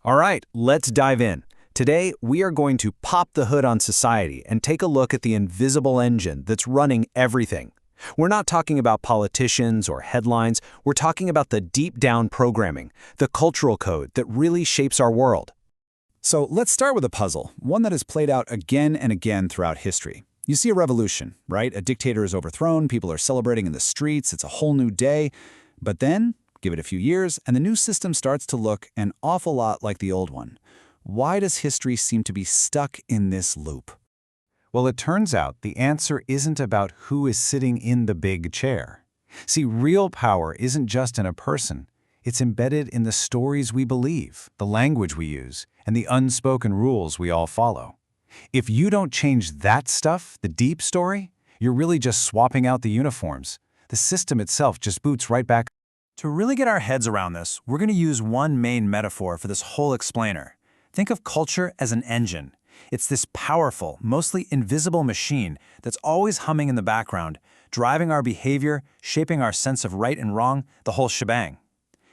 All right, let's dive in. Today, we are going to pop the hood on society and take a look at the invisible engine that's running everything. We're not talking about politicians or headlines, we're talking about the deep down programming, the cultural code that really shapes our world. So let's start with a puzzle, one that has played out again and again throughout history. You see a revolution, right? A dictator is overthrown, people are celebrating in the streets, it's a whole new day. But then, give it a few years, and the new system starts to look an awful lot like the old one. Why does history seem to be stuck in this loop? Well, it turns out the answer isn't about who is sitting in the big chair. See, real power isn't just in a person. It's embedded in the stories we believe, the language we use, and the unspoken rules we all follow. If you don't change that stuff, the deep story, you're really just swapping out the uniforms. The system itself just boots right back. To really get our heads around this, we're going to use one main metaphor for this whole explainer. Think of culture as an engine. It's this powerful, mostly invisible machine that's always humming in the background, driving our behavior, shaping our sense of right and wrong, the whole shebang.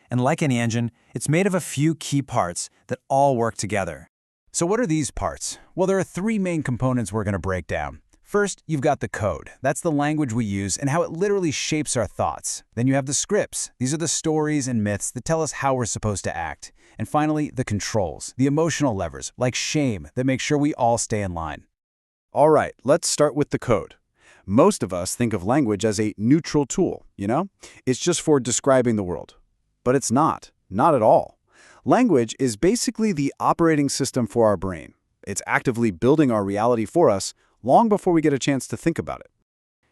And like any engine, it's made of a few key parts that all work together. So what are these parts? Well, there are three main components we're going to break down. First, you've got the code. That's the language we use and how it literally shapes our thoughts. Then you have the scripts. These are the stories and myths that tell us how we're supposed to act. And finally, the controls, the emotional levers, like shame, that make sure we all stay in line. All right, let's start with the code. Most of us think of language as a neutral tool, It's just for describing the world. But it's not at all. Language is basically the operating system for our brain. It's actively building our reality for us long before we get a chance to think about it.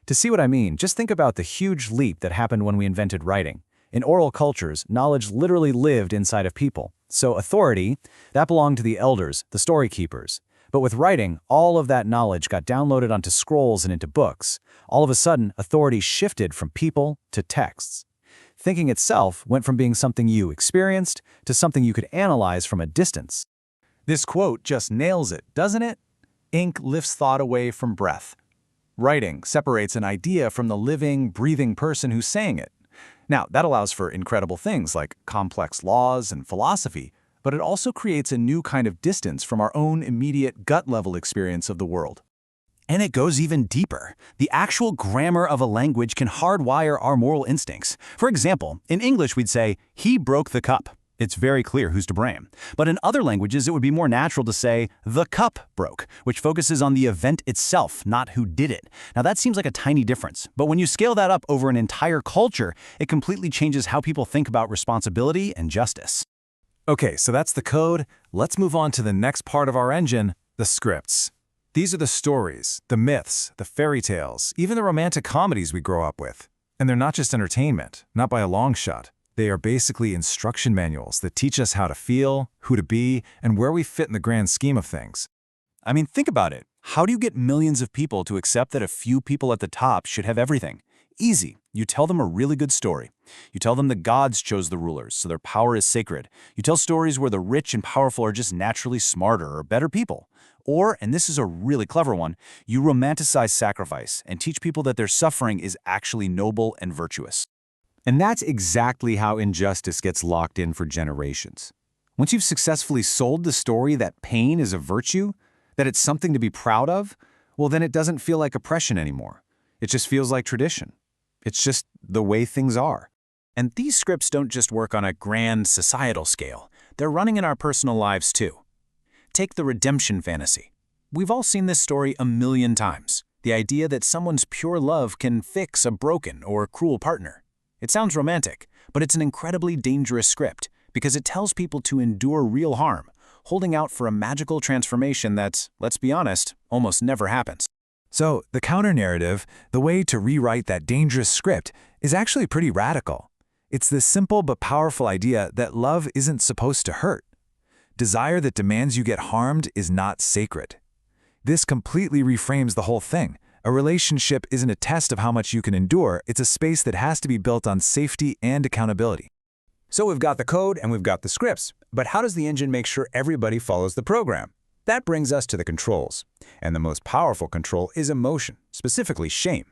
To see what I mean, just think about the huge leap that happened when we invented writing. In oral cultures, knowledge literally lived inside of people. So authority, that belonged to the elders, the story keepers. But with writing, all of that knowledge got downloaded onto scrolls and into books. All of a sudden, authority shifted from people to texts. Thinking itself went from being something you experienced to something you could analyze from a distance. This quote just nails it, doesn't it? Ink lifts thought away from breath. Writing separates an idea from the living, breathing person who's saying it. Now, that allows for incredible things like complex laws and philosophy, but it also creates a new kind of distance from our own immediate gut-level experience of the world. And it goes even deeper. The actual grammar of a language can hardwire our moral instincts. For example, in English we'd say, "He broke the cup." It's very clear who's to blame. But in other languages, it would be more natural to say, "The cup broke," which focuses on the event itself, not who did it. Now that seems like a tiny difference, but when you scale that up over an entire culture, it completely changes how people think about responsibility and justice. Okay, so that's the code. Let's move on to the next part of our engine, the scripts. These are the stories, the myths, the fairy tales, even the romantic comedies we grow up with. And they're not just entertainment, not by a long shot. They are basically instruction manuals that teach us how to feel, who to be, and where we fit in the grand scheme of things. I mean, think about it. How do you get millions of people to accept that a few people at the top should have everything? Easy. You tell them a really good story. You tell them the gods chose the rulers, so their power is sacred. You tell stories where the rich and powerful are just naturally smarter or better people. Or, and this is a really clever one, you romanticize sacrifice and teach people that their suffering is actually noble and virtuous. And that's exactly how injustice gets locked in for generations. Once you've successfully sold the story that pain is a virtue, that it's something to be proud of, well, then it doesn't feel like oppression anymore. It just feels like tradition. It's just the way things are. And these scripts don't just work on a grand societal scale. They're running in our personal lives too. Take the redemption fantasy. We've all seen this story a million times. The idea that someone's pure love can fix a broken or cruel partner. It sounds romantic, but it's an incredibly dangerous script because it tells people to endure real harm, holding out for a magical transformation that, let's be honest, almost never happens. So, the counter-narrative, the way to rewrite that dangerous script, is actually pretty radical. It's this simple but powerful idea that love isn't supposed to hurt. Desire that demands you get harmed is not sacred. This completely reframes the whole thing. A relationship isn't a test of how much you can endure, it's a space that has to be built on safety and accountability. So we've got the code and we've got the scripts, but how does the engine make sure everybody follows the program? That brings us to the controls. And the most powerful control is emotion, specifically shame.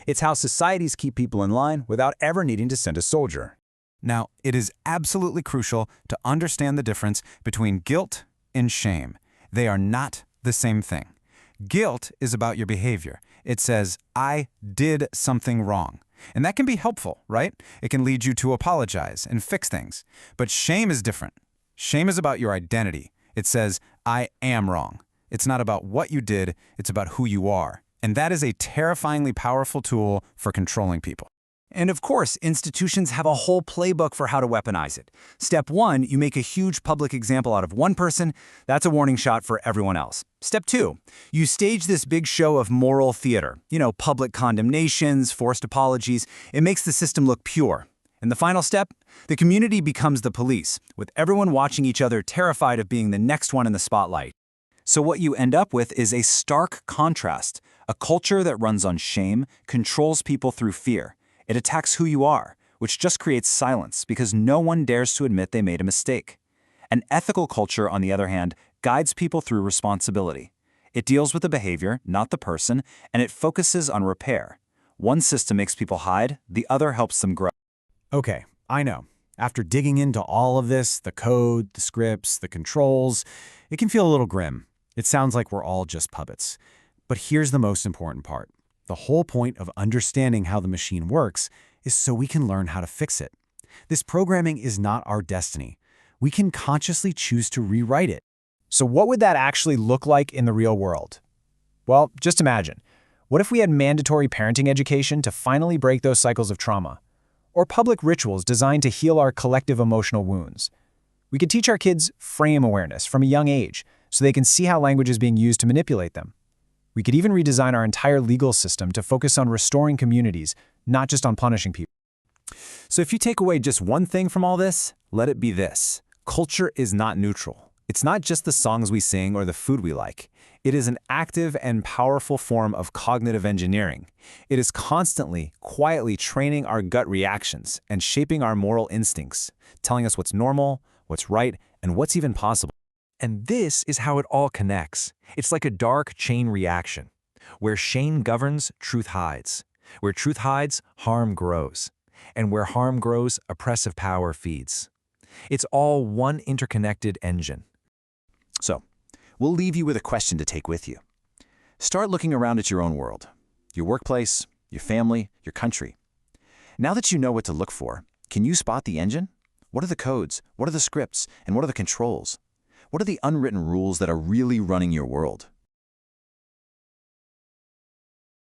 It's how societies keep people in line without ever needing to send a soldier. Now, it is absolutely crucial to understand the difference between guilt and shame. They are not the same thing. Guilt is about your behavior. It says, I did something wrong. And that can be helpful, right? It can lead you to apologize and fix things. But shame is different. Shame is about your identity. It says, I am wrong. It's not about what you did, it's about who you are. And that is a terrifyingly powerful tool for controlling people. And of course, institutions have a whole playbook for how to weaponize it. Step 1, you make a huge public example out of one person. That's a warning shot for everyone else. Step 2, you stage this big show of moral theater. Public condemnations, forced apologies. It makes the system look pure. And the final step, the community becomes the police, with everyone watching each other terrified of being the next one in the spotlight. So what you end up with is a stark contrast. A culture that runs on shame controls people through fear. It attacks who you are, which just creates silence because no one dares to admit they made a mistake. An ethical culture, on the other hand, guides people through responsibility. It deals with the behavior, not the person, and it focuses on repair. One system makes people hide, the other helps them grow. Okay, I know. After digging into all of this, the code, the scripts, the controls, it can feel a little grim. It sounds like we're all just puppets. But here's the most important part. The whole point of understanding how the machine works is so we can learn how to fix it. This programming is not our destiny. We can consciously choose to rewrite it. So what would that actually look like in the real world? Well, just imagine. What if we had mandatory parenting education to finally break those cycles of trauma? Or public rituals designed to heal our collective emotional wounds? We could teach our kids frame awareness from a young age so they can see how language is being used to manipulate them. We could even redesign our entire legal system to focus on restoring communities, not just on punishing people. So if you take away just one thing from all this, let it be this. Culture is not neutral. It's not just the songs we sing or the food we like. It is an active and powerful form of cognitive engineering. It is constantly, quietly training our gut reactions and shaping our moral instincts, telling us what's normal, what's right, and what's even possible. And this is how it all connects. It's like a dark chain reaction. Where shame governs, truth hides. Where truth hides, harm grows. And where harm grows, oppressive power feeds. It's all one interconnected engine. So, we'll leave you with a question to take with you. Start looking around at your own world, your workplace, your family, your country. Now that you know what to look for, can you spot the engine? What are the codes? What are the scripts? And what are the controls? What are the unwritten rules that are really running your world?